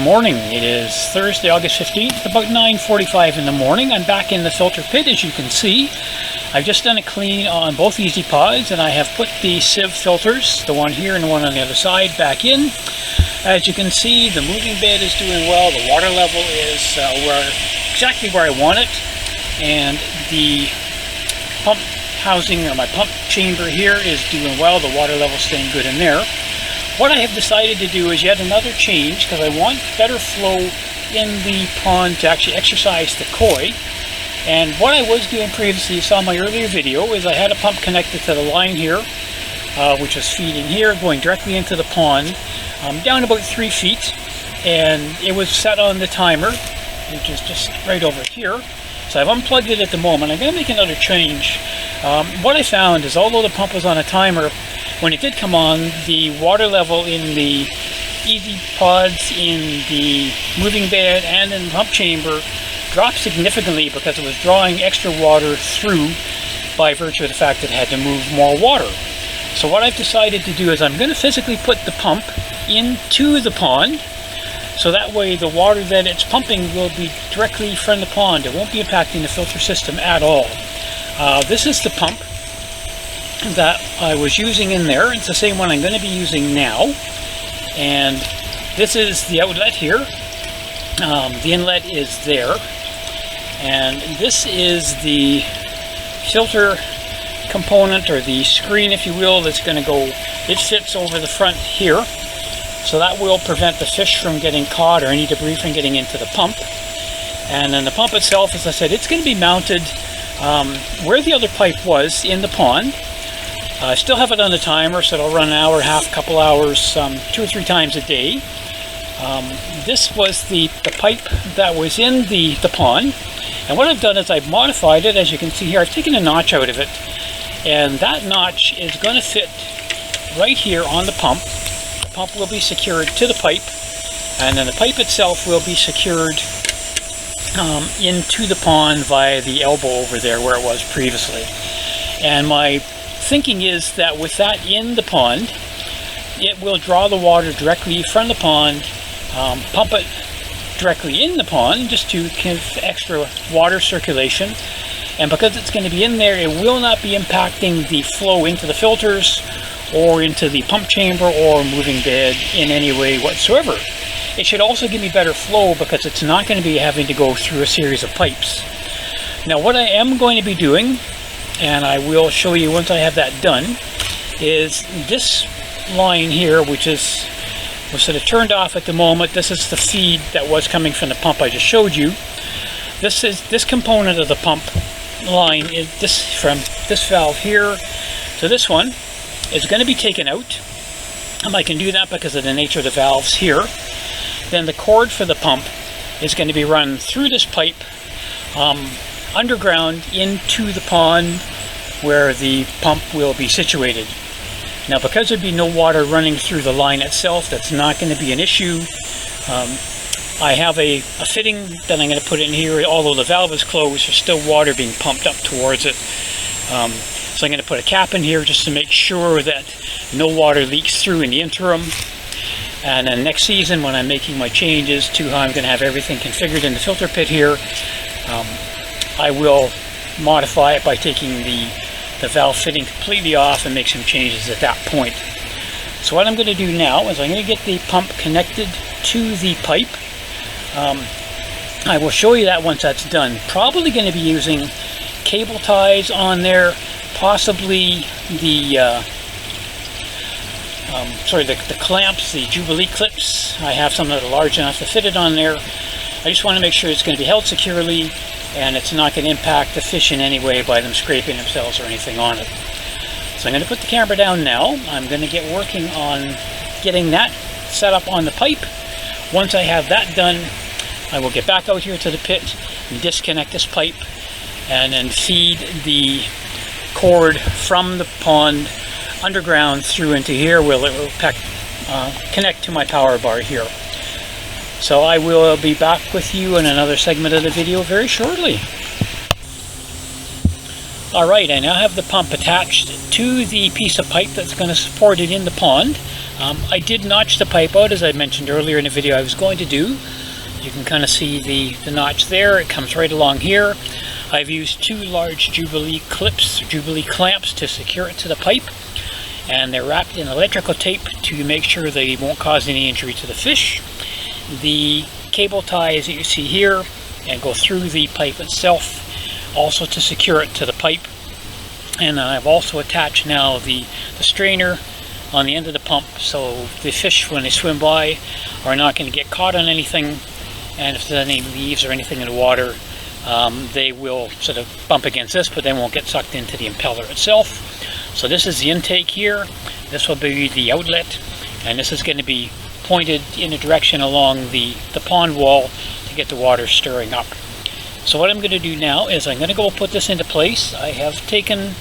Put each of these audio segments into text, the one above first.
morning. It is Thursday, August 15th, about 9:45 in the morning. I'm back in the filter pit, as you can see. I've just done a clean on both Easy Pods, and I have put the sieve filters, the one here and the one on the other side, back in. As you can see, the moving bed is doing well. The water level is exactly where I want it, and the pump housing, or my pump chamber here, is doing well. The water level is staying good in there. What I have decided to do is yet another change, because I want better flow in the pond to actually exercise the koi. And what I was doing previously, you saw in my earlier video, is I had a pump connected to the line here, which was feeding here, going directly into the pond, down about 3 feet, and it was set on the timer, which is just right over here. So I've unplugged it at the moment. I'm going to make another change. What I found is, although the pump was on a timer, when it did come on, the water level in the Easy Pods, in the moving bed, and in the pump chamber dropped significantly because it was drawing extra water through by virtue of the fact that it had to move more water. So what I've decided to do is I'm going to physically put the pump into the pond, so that way the water that it's pumping will be directly from the pond. It won't be impacting the filter system at all. This is the pump that I was using in there. It's the same one I'm going to be using now, and this is the outlet here. The inlet is there, and this is the filter component, or the screen if you will, that's going to go, it fits over the front here, so that will prevent the fish from getting caught or any debris from getting into the pump. And then the pump itself, as I said, it's going to be mounted where the other pipe was in the pond. I still have it on the timer, so it'll run an hour, half, couple hours, 2 or 3 times a day. This was the pipe that was in the pond, and what I've done is I've modified it. As you can see here, I've taken a notch out of it, and that notch is going to fit right here on the pump. The pump will be secured to the pipe, and then the pipe itself will be secured into the pond via the elbow over there where it was previously. And my thinking is that with that in the pond, it will draw the water directly from the pond, pump it directly in the pond just to give extra water circulation. And because it's going to be in there, it will not be impacting the flow into the filters or into the pump chamber or moving bed in any way whatsoever. It should also give me better flow because it's not going to be having to go through a series of pipes. Now what I am going to be doing, and I will show you once I have that done, is this line here, which was sort of turned off at the moment. This is the feed that was coming from the pump I just showed you. This component of the pump line is from this valve here to this one is going to be taken out. And I can do that because of the nature of the valves here. Then the cord for the pump is going to be run through this pipe underground into the pond where the pump will be situated. Now, because there'd be no water running through the line itself, that's not going to be an issue. I have a fitting that I'm going to put in here. Although the valve is closed, there's still water being pumped up towards it. So I'm going to put a cap in here just to make sure that no water leaks through in the interim. And then next season, when I'm making my changes to how I'm going to have everything configured in the filter pit here, I will modify it by taking the valve fitting completely off and make some changes at that point. So what I'm going to do now is I'm going to get the pump connected to the pipe. I will show you that once that's done. Probably going to be using cable ties on there, possibly the clamps, the Jubilee clips. I have some that are large enough to fit it on there. I just want to make sure it's going to be held securely and it's not going to impact the fish in any way by them scraping themselves or anything on it. So I'm going to put the camera down now. I'm going to get working on getting that set up on the pipe. Once I have that done, I will get back out here to the pit and disconnect this pipe and then feed the cord from the pond underground through into here where it will connect to my power bar here. So I will be back with you in another segment of the video very shortly. Alright, I now have the pump attached to the piece of pipe that's going to support it in the pond. I did notch the pipe out, as I mentioned earlier in the video I was going to do. You can kind of see the notch there. It comes right along here. I've used 2 large Jubilee clips, Jubilee clamps, to secure it to the pipe, and they're wrapped in electrical tape to make sure they won't cause any injury to the fish. The cable ties that you see here and go through the pipe itself, also to secure it to the pipe. And I've also attached now the strainer on the end of the pump, so the fish, when they swim by, are not going to get caught on anything, and if there's any leaves or anything in the water, they will sort of bump against this, but they won't get sucked into the impeller itself. So this is the intake here, this will be the outlet, and this is going to be pointed in a direction along the pond wall to get the water stirring up. So what I'm going to do now is I'm going to go put this into place. I have taken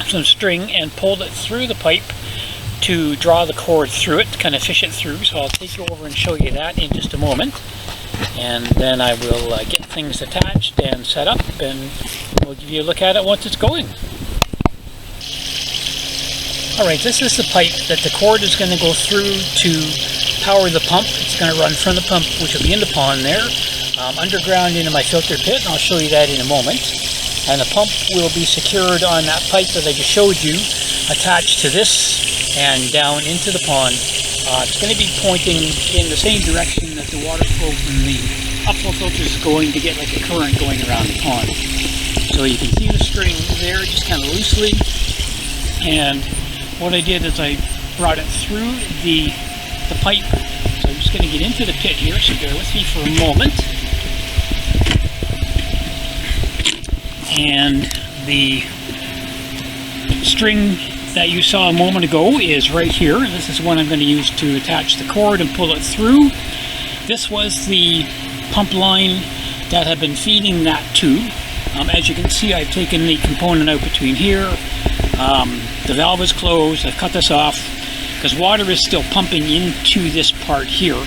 some string and pulled it through the pipe to draw the cord through it, kind of fish it through. So I'll take you over and show you that in just a moment. And then I will get things attached and set up, and we'll give you a look at it once it's going. Alright, this is the pipe that the cord is going to go through to power the pump. It's going to run from the pump, which will be in the pond there, underground into my filter pit, and I'll show you that in a moment. And the pump will be secured on that pipe that I just showed you, attached to this and down into the pond. It's going to be pointing in the same direction that the water flow from the upflow filter is going to get like a current going around the pond. So you can see the string there just kind of loosely, and what I did is I brought it through the pipe. So I'm just going to get into the pit here, so bear with me for a moment. And the string that you saw a moment ago is right here. This is one I'm going to use to attach the cord and pull it through. This was the pump line that had been feeding that tube. As you can see, I've taken the component out between here. The valve is closed. I've cut this off because water is still pumping into this part here,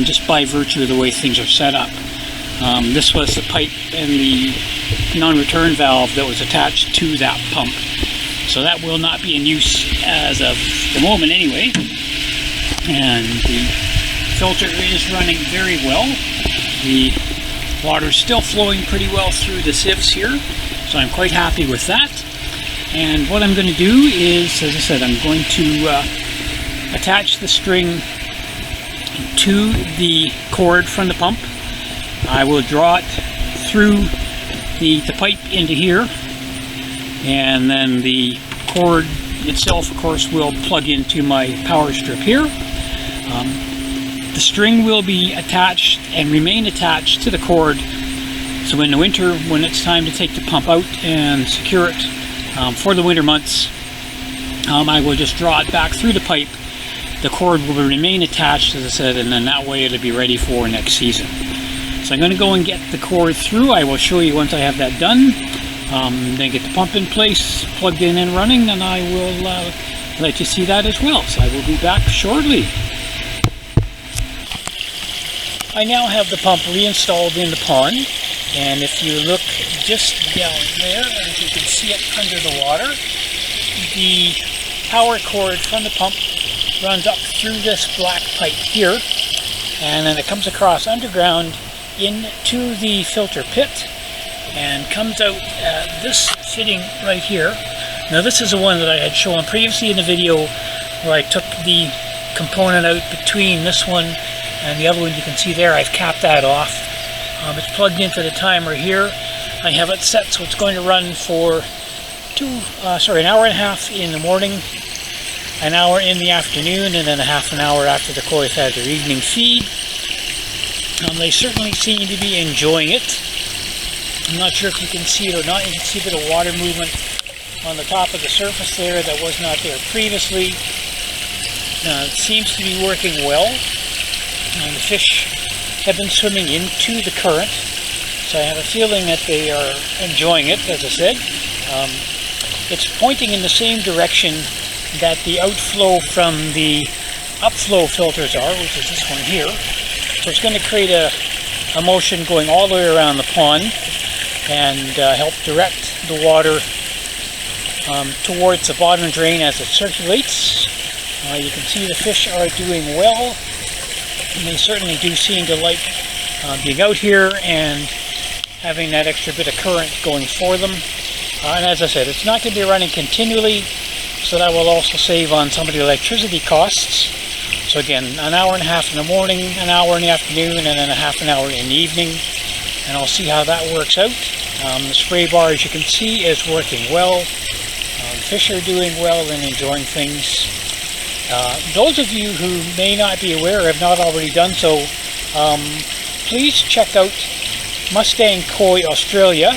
just by virtue of the way things are set up. This was the pipe and the non-return valve that was attached to that pump. So that will not be in use as of the moment anyway. And the filter is running very well. The water is still flowing pretty well through the sieves here, so I'm quite happy with that. And what I'm going to do is, as I said, I'm going to attach the string to the cord from the pump. I will draw it through the pipe into here, and then the cord itself, of course, will plug into my power strip here. The string will be attached and remain attached to the cord, so in the winter, when it's time to take the pump out and secure it for the winter months, I will just draw it back through the pipe. The cord will remain attached, as I said, and then that way it'll be ready for next season. So I'm going to go and get the cord through. I will show you once I have that done. Then get the pump in place, plugged in and running, and I will let you see that as well. So I will be back shortly. I now have the pump reinstalled in the pond, and if you look just down there, as you can see it under the water, the power cord from the pump runs up through this black pipe here, and then it comes across underground into the filter pit and comes out at this fitting right here. Now this is the one that I had shown previously in the video where I took the component out between this one and the other one. You can see there I've capped that off. It's plugged into the timer here. I have it set so it's going to run for an hour and a half in the morning, an hour in the afternoon, and then a half an hour after the koi have had their evening feed. They certainly seem to be enjoying it. I'm not sure if you can see it or not. You can see a bit of water movement on the top of the surface there that was not there previously. It seems to be working well. The fish have been swimming into the current, so I have a feeling that they are enjoying it, as I said. It's pointing in the same direction that the outflow from the upflow filters are, which is this one here. So it's going to create a motion going all the way around the pond and help direct the water towards the bottom drain as it circulates. You can see the fish are doing well, and they certainly do seem to like being out here and having that extra bit of current going for them. And as I said, it's not going to be running continually, so that will also save on some of the electricity costs. So again, an hour and a half in the morning, an hour in the afternoon, and then a half an hour in the evening, and I'll see how that works out. The spray bar, as you can see, is working well. The fish are doing well and enjoying things. Those of you who may not be aware, have not already done so, please check out Mustang Koi Australia.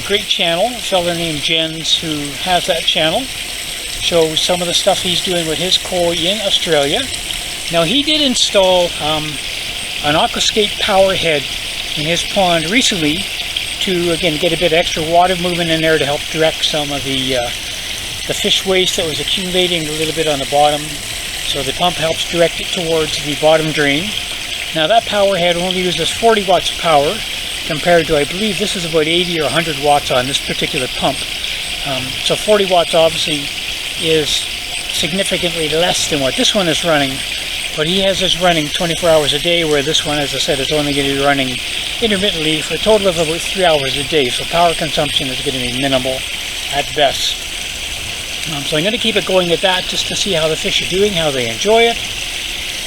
Great channel. A fellow named Jens, who has that channel, shows some of the stuff he's doing with his koi in Australia. Now, he did install an aquascape power head in his pond recently to, again, get a bit of extra water movement in there to help direct some of the fish waste that was accumulating a little bit on the bottom. So the pump helps direct it towards the bottom drain. Now, that power head only uses 40 watts of power, compared to, I believe this is about 80 or 100 watts on this particular pump. So 40 watts obviously is significantly less than what this one is running, but he has this running 24 hours a day, where this one, as I said, is only going to be running intermittently for a total of about 3 hours a day. So power consumption is going to be minimal at best. So I'm going to keep it going at that, just to see how the fish are doing, how they enjoy it.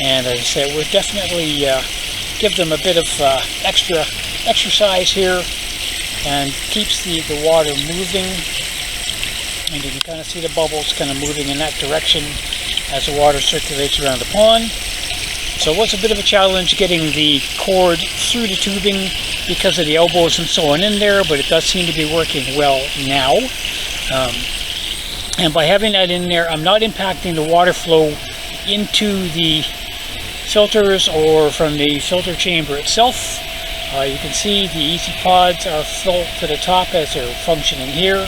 And as I said, we'll definitely give them a bit of extra exercise here, and keeps the water moving, and you can kind of see the bubbles kind of moving in that direction as the water circulates around the pond. So it was a bit of a challenge getting the cord through the tubing because of the elbows and so on in there, but it does seem to be working well now. And by having that in there, I'm not impacting the water flow into the filters or from the filter chamber itself. You can see the easy pods are filled to the top as they're functioning here.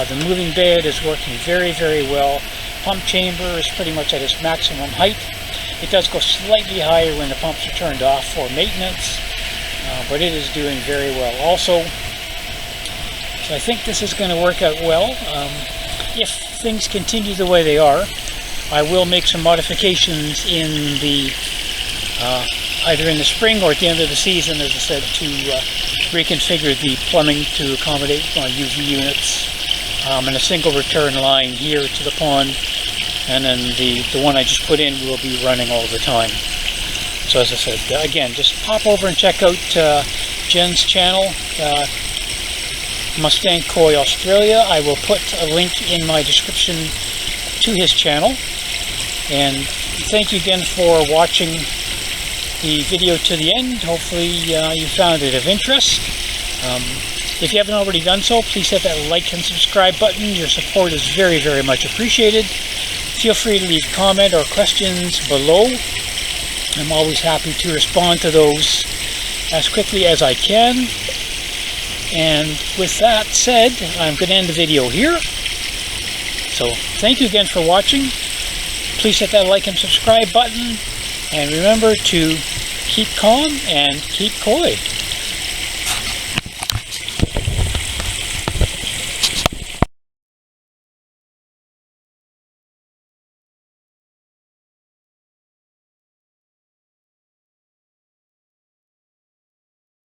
The moving bed is working very, very well. Pump chamber is pretty much at its maximum height. It does go slightly higher when the pumps are turned off for maintenance, but it is doing very well also. So I think this is going to work out well. If things continue the way they are, I will make some modifications in the either in the spring or at the end of the season, as I said, to reconfigure the plumbing to accommodate UV units, and a single return line here to the pond, and then the one I just put in will be running all the time. So as I said, again, just pop over and check out Jen's channel, Mustang Koi Australia. I will put a link in my description to his channel. And thank you again for watching the video to the end. Hopefully you found it of interest. If you haven't already done so, please hit that like and subscribe button. Your support is very, very much appreciated. Feel free to leave comment or questions below. I'm always happy to respond to those as quickly as I can. And with that said, I'm going to end the video here. So thank you again for watching. Please hit that like and subscribe button. And remember to keep calm and keep koi.